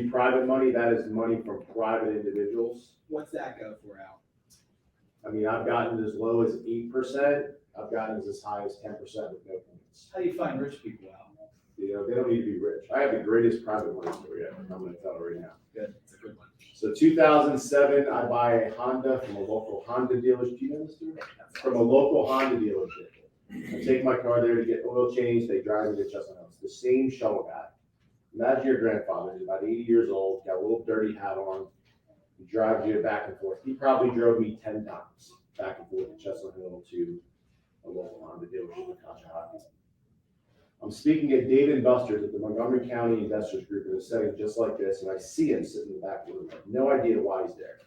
Private money, that is money from private individuals. What's that go for, Al? I mean, I've gotten as low as 8%. I've gotten as high as 10% with no points. How do you find rich people, Al? You know, they don't need to be rich. I have the greatest private money story ever. I'm going to tell it right now. Good, it's a good one. So 2007, I buy a Honda from a local Honda dealership. Do you know this dude? From a local Honda dealership. I take my car there to get oil changed. They drive me to Chestnut Hill. It's the same shovel guy. Imagine your grandfather. He's about 80 years old, got a little dirty hat on. He drives you back and forth. He probably drove me 10 times back and forth to Chestnut Hill to a local Honda dealership in Conshohocken. I'm speaking at Dave & Buster's at the Montgomery County Investors Group in a setting just like this, and I see him sitting in the back of the room. I have no idea why he's there.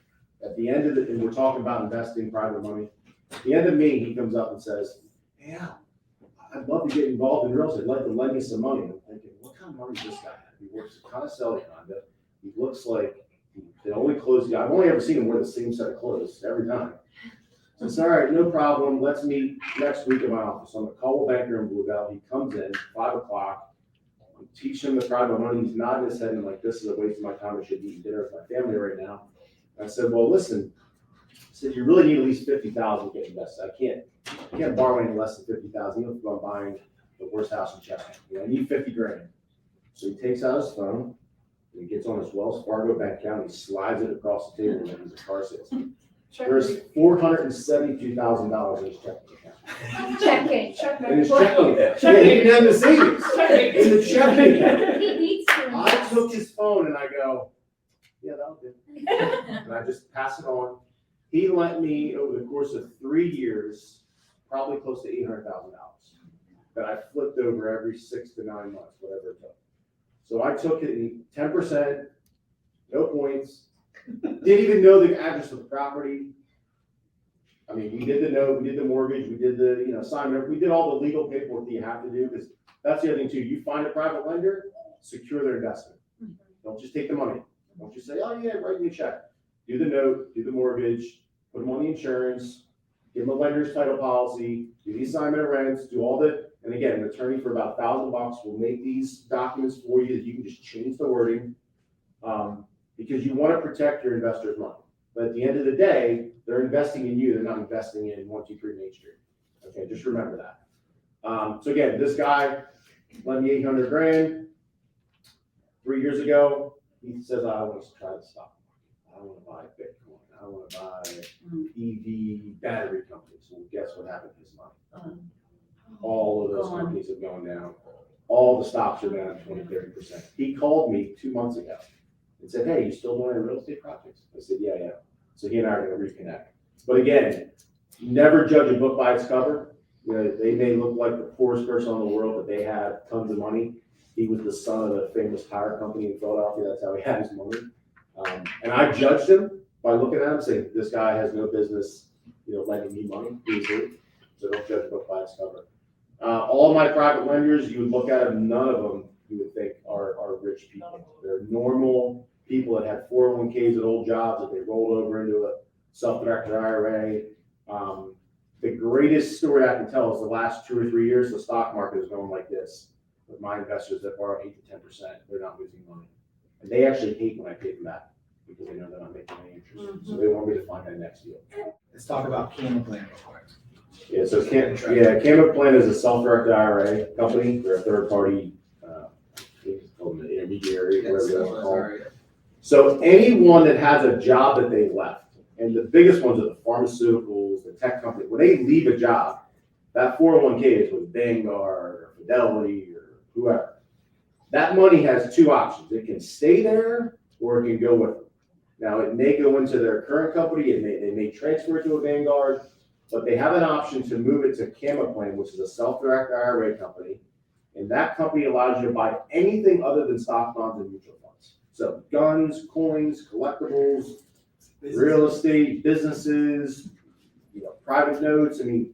At the end of it, and we're talking about investing private money. At the end of me, he comes up and says, "Hey, Al, I'd love to get involved in real estate. I'd like to lend me some money." I'm thinking, what kind of money does this guy have? He works at Constelli Honda. He looks like the only clothes I've only ever seen him wear the same set of clothes every time. So it's all right, no problem. Let's meet next week in my office. I'm a call banker in Blue Bell. He comes in 5 o'clock. I'm teaching him the private money. He's nodding his head and like, this is a waste of my time. I should be eating dinner with my family right now. I said, well, listen. I said, you really need at least 50,000 to get invested. I can't borrow any less than 50,000, even if I'm buying the worst house in Chestnut. You know, I need 50 grand. So he takes out his phone and he gets on his Wells Fargo bank account. He slides it across the table and he's a car salesman. There's $472,000 in his checking account. Checking. In his checking account. Yeah, he didn't have the savings. In the checking account. He needs to. I took his phone and I go, yeah, that'll do. And I just pass it on. He lent me over the course of 3 years, probably close to $800,000 that I flipped over every 6 to 9 months, whatever it took. So I took it in 10%, no points. Didn't even know the address of the property. I mean, we did the note, we did the mortgage, we did the assignment, we did all the legal paperwork that you have to do, because that's the other thing too. You find a private lender, secure their investment. Don't just take the money. Don't just say, oh yeah, write me a check. Do the note, do the mortgage, put them on the insurance, give them a lender's title policy, do the assignment of rents, do all the, and again, an attorney for about $1,000 will make these documents for you that you can just change the wording. Because you want to protect your investors' money. But at the end of the day, they're investing in you. They're not investing in 123 Main Street. Okay, just remember that. So again, this guy lent me 800 grand 3 years ago. He says, I want to try the stock market. I want to buy Bitcoin. I want to buy EV battery companies. Well, guess what happened to his money? All of those companies have gone down. All the stocks are down 20, 30%. He called me 2 months ago and said, hey, you still doing real estate projects? I said, yeah. So he and I are going to reconnect. But again, never judge a book by its cover. You know, they may look like the poorest person in the world, but they have tons of money. He was the son of a famous tire company in Philadelphia. That's how he had his money. And I judged him by looking at him saying, this guy has no business, lending me money easily. So don't judge a book by its cover. All of my private lenders, you would look at them, none of them you would think are rich people. They're normal people that had 401ks at old jobs that they rolled over into a self-directed IRA. The greatest story I can tell is the last 2 or 3 years, the stock market is going like this. With my investors that borrow 8 to 10%, they're not losing money. And they actually hate when I pay them back because they know they're not making any interest. So they want me to find that next deal. Let's talk about Camel Plan real quick. Yeah, so Camel Plan is a self-directed IRA company. They're a third party, intermediary, whatever you want to call it. So anyone that has a job that they left, and the biggest ones are the pharmaceuticals, the tech companies, when they leave a job, that 401k is with Vanguard or Fidelity or whoever. That money has 2 options. It can stay there or it can go with them. Now, it may go into their current company, they may transfer it to a Vanguard, but they have an option to move it to Camel Plan, which is a self-directed IRA company. And that company allows you to buy anything other than stock, bonds, and mutual funds. So guns, coins, collectibles, real estate, businesses, private notes. I mean,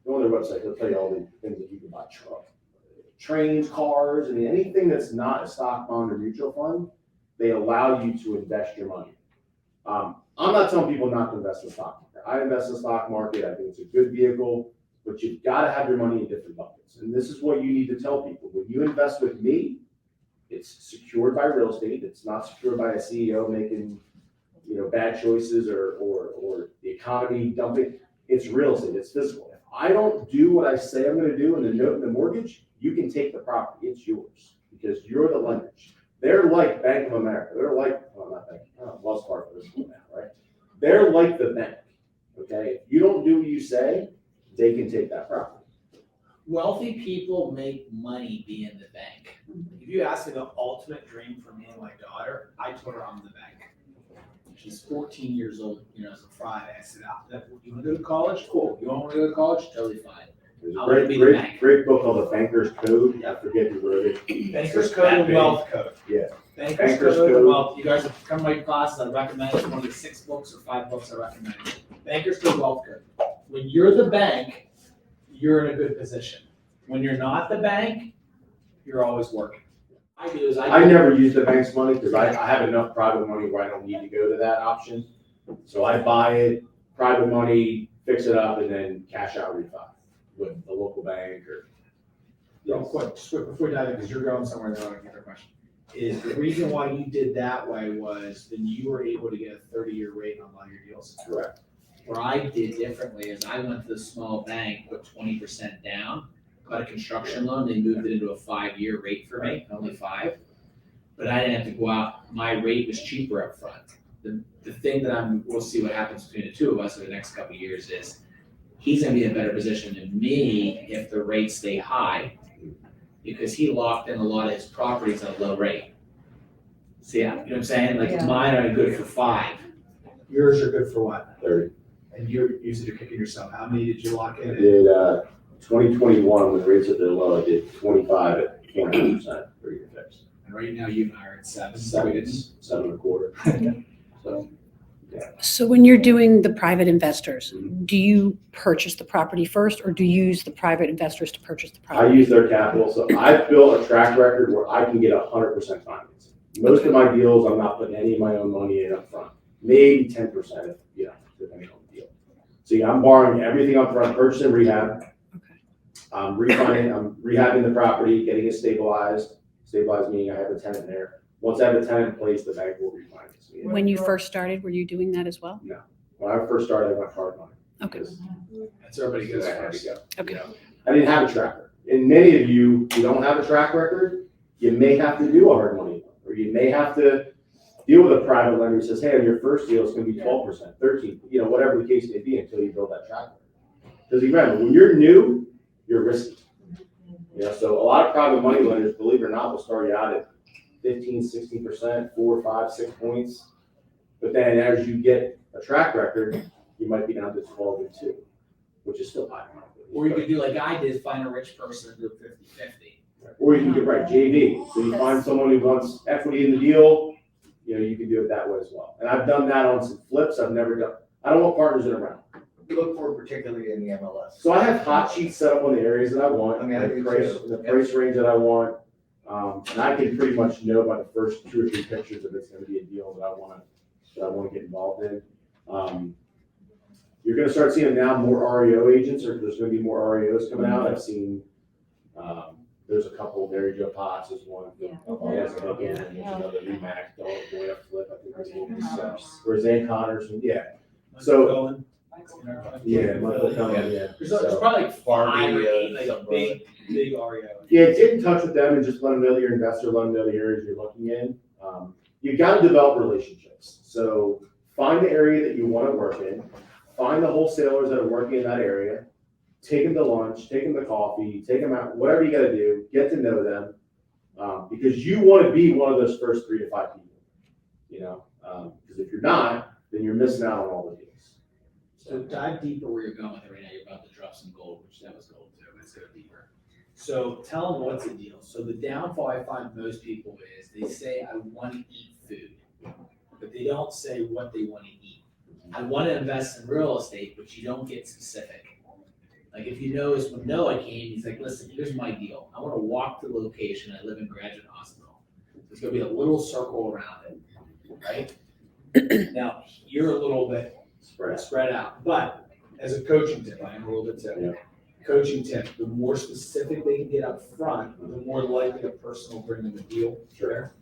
go on their website, they'll tell you all the things that you can buy: trains, cars. I mean, anything that's not a stock, bond, or mutual fund, they allow you to invest your money. I'm not telling people not to invest in the stock market. I invest in the stock market. I think it's a good vehicle, but you've got to have your money in different buckets. And this is what you need to tell people. When you invest with me, It's secured by real estate. It's not secured by a CEO making, bad choices or the economy dumping. It's real estate. It's physical. If I don't do what I say I'm going to do in the note and the mortgage, you can take the property. It's yours because you're the lender. They're like Bank of America. They're like, well, not Bank, Wells Fargo is now, right? They're like the bank. Okay, if you don't do what you say, they can take that property. Wealthy people make money being the bank. If you ask me the ultimate dream for me and my daughter, I told her I'm the bank. She's 14 years old, as a Friday. I said, you want to go to college? Cool. You don't want to go to college? Totally fine. There's a I wanna great, be the great, bank. great book called The Banker's Code. I forget who wrote it. Banker's Code and Wealth Code. Yeah. Banker's Code and Wealth. You guys have come to my classes. I recommend it. It's one of the 6 books or 5 books I recommend. Banker's Code, Wealth Code. When you're the bank, you're in a good position. When you're not the bank, you're always working. I never use the bank's money because I have enough private money where I don't need to go to that option. So I buy it, private money, fix it up, and then cash out refi with the local bank or. Real quick, just quick before we dive in, because you're going somewhere that I want to get the question. Is the reason why you did that way was then you were able to get a 30-year rate on a lot of your deals. Correct. What I did differently is I went to the small bank, put 20% down, got a construction loan, they moved it into a 5-year rate for me, only 5. But I didn't have to go out, my rate was cheaper up front. The thing that we'll see what happens between the two of us over the next couple of years is he's gonna be in a better position than me if the rates stay high, because he locked in a lot of his properties at a low rate. See, you know what I'm saying? Like Yeah. mine are good for 5. Yours are good for what? 30. And you said you're kicking yourself. How many did you lock I in? did 2021 when rates at their low. I did 25 at 4.5% 3-year fixed. And right now you and I are at 7. Seven and a quarter. So. So when you're doing the private investors, do you purchase the property first or do you use the private investors to purchase the I property? use their capital, so I've built a track record where I can get 100% financing. Most of my deals, I'm not putting any of my own money in up front. Maybe 10%, depending on the deal. So yeah, I'm borrowing everything up front, purchase and rehab. Okay. I'm rehabbing the property, getting it stabilized. Stabilized meaning I have a tenant there. Once I have a tenant in place, the bank will refinance me. When you first started, were you doing that as well? When I first started, I went hard money. Okay. because That's everybody goes I had to first. go. Okay. You know, I didn't have a track record. And many of you who don't have a track record, you may have to do a hard money loan, or you may have to deal with a private lender who says, hey, on your first deal, it's gonna be 12%, 13, whatever the case may be until you build that track record. Because remember, when you're new, you're risky. So a lot of private money lenders, believe it or not, will start you out at 15, 16%, 4, 5, 6 points. But then as you get a track record, you might be down to 12 and 2, which is still high. Or you could do like I did, find a rich person and do 50-50. Or you can get JV. So you find someone who wants equity in the deal, you can do it that way as well. And I've done that on some flips. I don't want partners in a round. We look for particularly in the MLS. So I have hot sheets set up on the areas that I want, I mean, I do too. the price range that I want. And I can pretty much know by the first 2 or 3 pictures if it's gonna be a deal that I wanna get involved in. You're gonna start seeing now more REO agents, or there's gonna be more REOs coming out. I've seen, there's a couple, Mary Jo Potts is one. Yeah. Yes, and then there's another Remax, going up flip, I think her name is, or Zane Connors, yeah. So, yeah, Michael Cohen, yeah. There's So- probably like 5 or 8, Barbie, like a big REO. Yeah, get in touch with them and just let them know that you're an investor, let them know the areas you're looking in. You've got to develop relationships. So find the area that you want to work in, find the wholesalers that are working in that area, take them to lunch, take them to coffee, take them out, whatever you got to do, get to know them. Because you want to be one of those first 3 to 5 people, because if you're not, then you're missing out on all the deals. So dive deeper where you're going with it right now. You're about to drop some gold, which that was gold too. Let's go deeper. So tell them what's the deal. So the downfall I find most people is they say, I want to eat food, but they don't say what they want to eat. I want to invest in real estate, but you don't get specific. Like if you notice when Noah came, he's like, listen, here's my deal. I want to walk to the location. I live in Graduate Hospital. There's going to be a little circle around it, right? Now, you're a little bit spread out, but as a coaching tip, I am a little bit too. Yeah. coaching tip, the more specific they can get up front, the more likely a person will bring them a deal. Sure.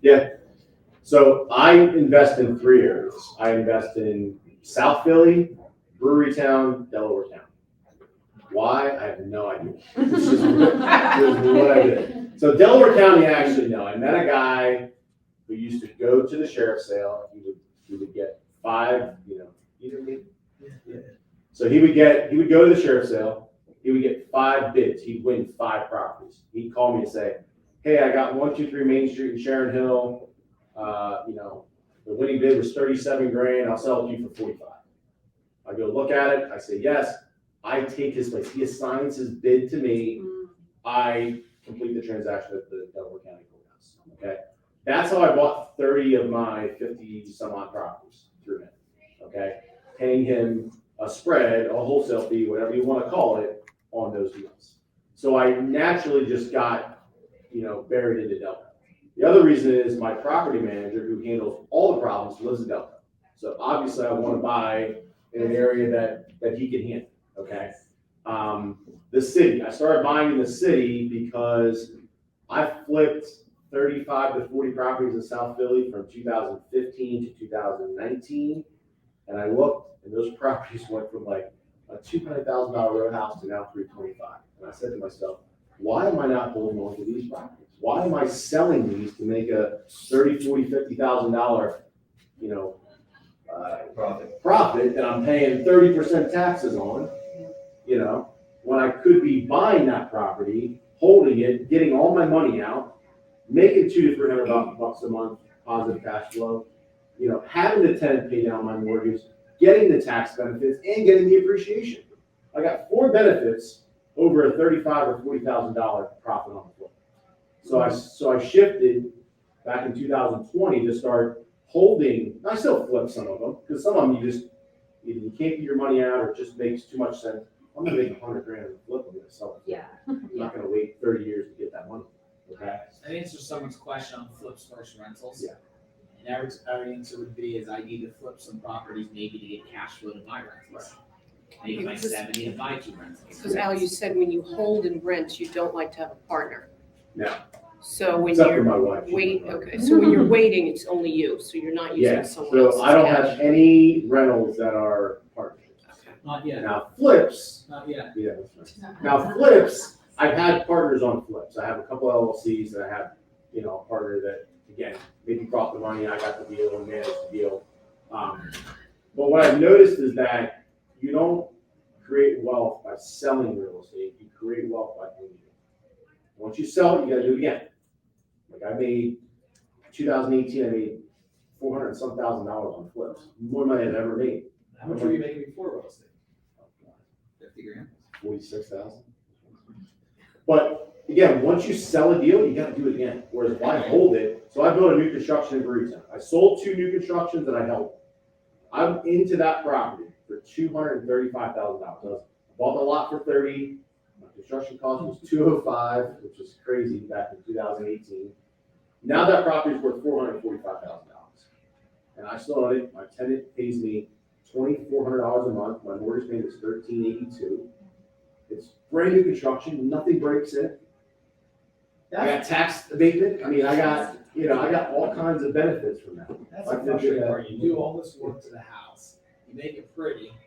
So I invest in three areas. I invest in South Philly, Brewery Town, Delaware Town. Why? I have no idea. It's just what I did. So Delaware County, I actually know. I met a guy who used to go to the sheriff's sale. He would get five, you know what I mean? Yeah. So he would go to the sheriff's sale. He would get 5 bids. He'd win 5 properties. He'd call me and say, hey, I got 123 Main Street in Sharon Hill. The winning bid was 37 grand. I'll sell it to you for 45. I go look at it. I say, yes. I take his place. He assigns his bid to me. I complete the transaction at the Delaware County Courthouse. Okay. That's how I bought 30 of my 50 some odd properties through him. Okay. Paying him a spread, a wholesale fee, whatever you want to call it, on those deals. So I naturally just got, buried into Delta. The other reason is my property manager, who handles all the problems, lives in Delta. So obviously I want to buy in an area that he can handle. Okay. The city, I started buying in the city because I flipped 35 to 40 properties in South Philly from 2015 to 2019. And I looked, and those properties went from like a $200,000 row house to now 325. And I said to myself, why am I not holding on to these properties? Why am I selling these to make a $30,000, $40,000, $50,000, profit that I'm paying 30% taxes on, when I could be buying that property, holding it, getting all my money out, making $200 to $300 a month positive cash flow, having the tenant pay down my mortgage, getting the tax benefits, and getting the appreciation. I got 4 benefits over a $35,000 or $40,000 profit on the flip. So I shifted back in 2020 to start holding. I still flip some of them because some of them you can't get your money out or it just makes too much sense. I'm gonna make $100 grand in a flip. I'm gonna sell it. Yeah. I'm not gonna wait 30 years to get that money. Okay. I answer someone's question on flips versus rentals. Yeah. And our answer would be is I need to flip some properties maybe to get cash flow to buy rentals. Maybe buy 70 to buy 2 rentals. Because Al, you said when you hold and rent, you don't like to have a partner. No. So when Except for you're my wife. She's my partner. okay, so when you're waiting, it's only you, so you're not using Yeah. someone else's So I don't cash. have any rentals that are partnerships. Okay. Not yet. Now flips. Not yet. Yeah, that's right. Now flips, I've had partners on flips. I have a couple LLCs that I have, a partner that, again, maybe brought the money, I got the deal and managed the deal. But what I've noticed is that you don't create wealth by selling real estate, you create wealth by doing it. Once you sell it, you gotta do it again. Like I made, 2018, I made $400 and some thousand on flips, more money than I've ever made. How much were you making before real estate? 50 grand? 46,000. But again, once you sell a deal, you gotta do it again. Whereas if I hold it, so I built a new construction in Brewerytown. I sold 2 new constructions and I held. I'm into that property for $235,000. I bought the lot for 30. My construction cost was 205, which is crazy back in 2018. Now that property is worth $445,000. And I still own it. My tenant pays me $2,400 a month. My mortgage payment is $1,382. It's brand new construction. Nothing breaks in it. I got tax abatement. I mean, I got all kinds of benefits from that. That's the frustrating part. You do all this work to the house, you make it pretty, and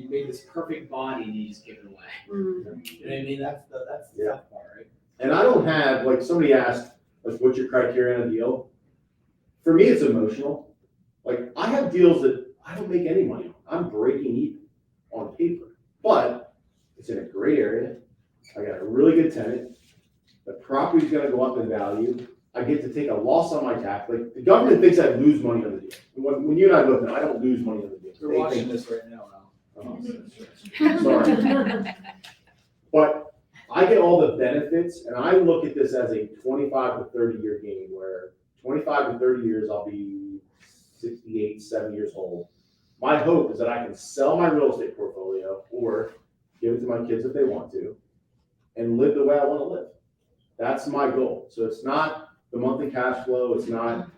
you make this perfect body, and you just give it away. You know what I mean? That's the tough part, right? And I don't have, like somebody asked, like, what's your criteria on a deal? For me, it's emotional. Like, I have deals that I don't make any money on. I'm breaking even on paper, but it's in a great area. I got a really good tenant. The property's gonna go up in value. I get to take a loss on my tax. Like, the government thinks I lose money on the deal. When you and I both know, I don't lose money on the deal. We're They watching think- this right now, Al. Oh, sorry. But I get all the benefits, and I look at this as a 25 to 30 year game where 25 to 30 years, I'll be 68, 70 years old. My hope is that I can sell my real estate portfolio or give it to my kids if they want to and live the way I want to live. That's my goal. So it's not the monthly cash flow. It's none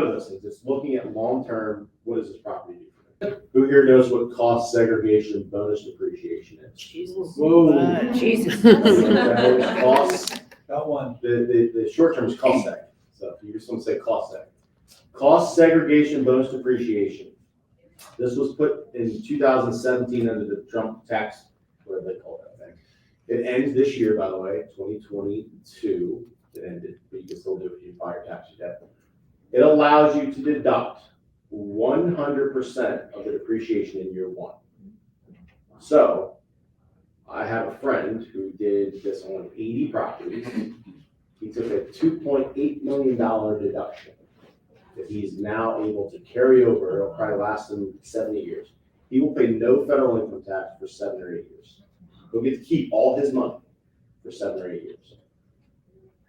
of those things. It's looking at long-term, what does this property do for me? Who here knows what cost segregation bonus depreciation is? Jesus. Whoa. Jesus. Okay, cost, Got one. the short term is cost seg, so if you just want to say cost seg. Cost segregation bonus depreciation. This was put in 2017 under the Trump tax, whatever they call that thing. It ends this year, by the way, 2022. It ended, but you can still do it if you file your tax debt. It allows you to deduct 100% of the depreciation in year one. So I have a friend who did this on 80 properties. He took a $2.8 million deduction that he's now able to carry over. It'll probably last him 70 years. He will pay no federal income tax for 7 or 8 years. He'll get to keep all his money for 7 or 8 years.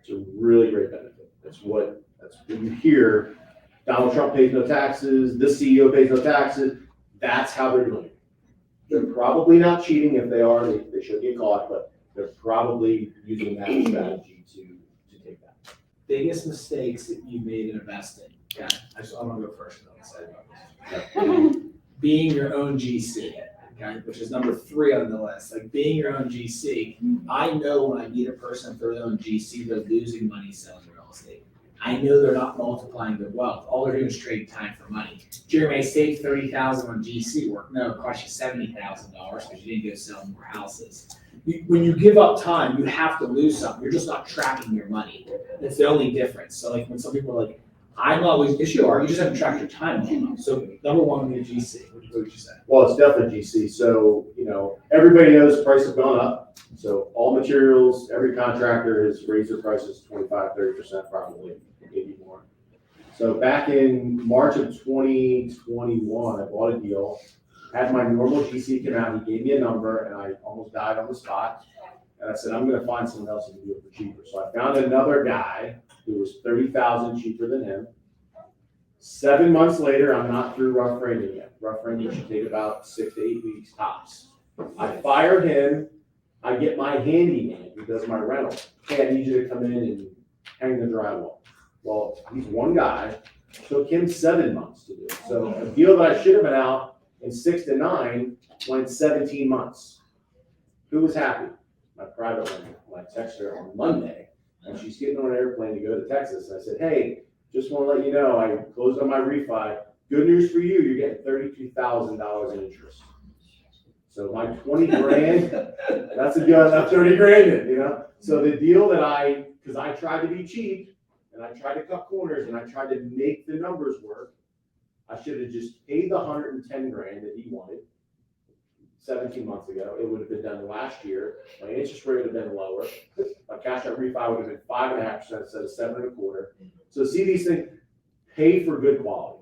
It's a really great benefit. That's what you hear. Donald Trump pays no taxes, this CEO pays no taxes. That's how they're doing it. They're probably not cheating. If they are, they should get caught, but they're probably using that strategy to take that. Biggest mistakes that you made in investing. Yeah, I want to go first. And then I'll say about this. Being your own GC, okay, which is number 3 on the list. Like being your own GC. I know when I meet a person for their own GC, they're losing money selling real estate. I know they're not multiplying their wealth. All they're doing is trading time for money. Jeremy, I saved $30,000 on GC work. No, it cost you $70,000 because you didn't go sell more houses. When you give up time, you have to lose something. You're just not tracking your money. That's the only difference. So like when some people are like, I'm always, yes you are, you just haven't tracked your time well enough. So number 1 would be a GC. What would you say? Well, it's definitely GC. So, everybody knows prices have gone up. So all materials, every contractor has raised their prices 25, 30% probably, maybe more. So back in March of 2021, I bought a deal, had my normal GC come out, he gave me a number, and I almost died on the spot. And I said, I'm gonna find someone else who can do it for cheaper. So I found another guy who was $30,000 cheaper than him. 7 months later, I'm not through rough framing yet. Rough framing should take about 6 to 8 weeks tops. I fired him. I get my handyman who does my rental. Hey, I need you to come in and hang the drywall. Well, he's one guy. Took him 7 months to do it. So a deal that I should have been out in 6 to 9 went 17 months. Who was happy? My private lender. I text her on Monday, and she's getting on an airplane to go to Texas. I said, hey, just want to let you know, I closed on my refi. Good news for you, you're getting $32,000 in interest. So my 20 grand, that's a deal, that's 30 grand in, So the deal that because I tried to be cheap, and I tried to cut corners, and I tried to make the numbers work, I should have just paid the 110 grand that he wanted 17 months ago. It would have been done last year. My interest rate would have been lower. My cash out refi would have been 5.5% instead of 7.25%. So see these things, pay for good quality.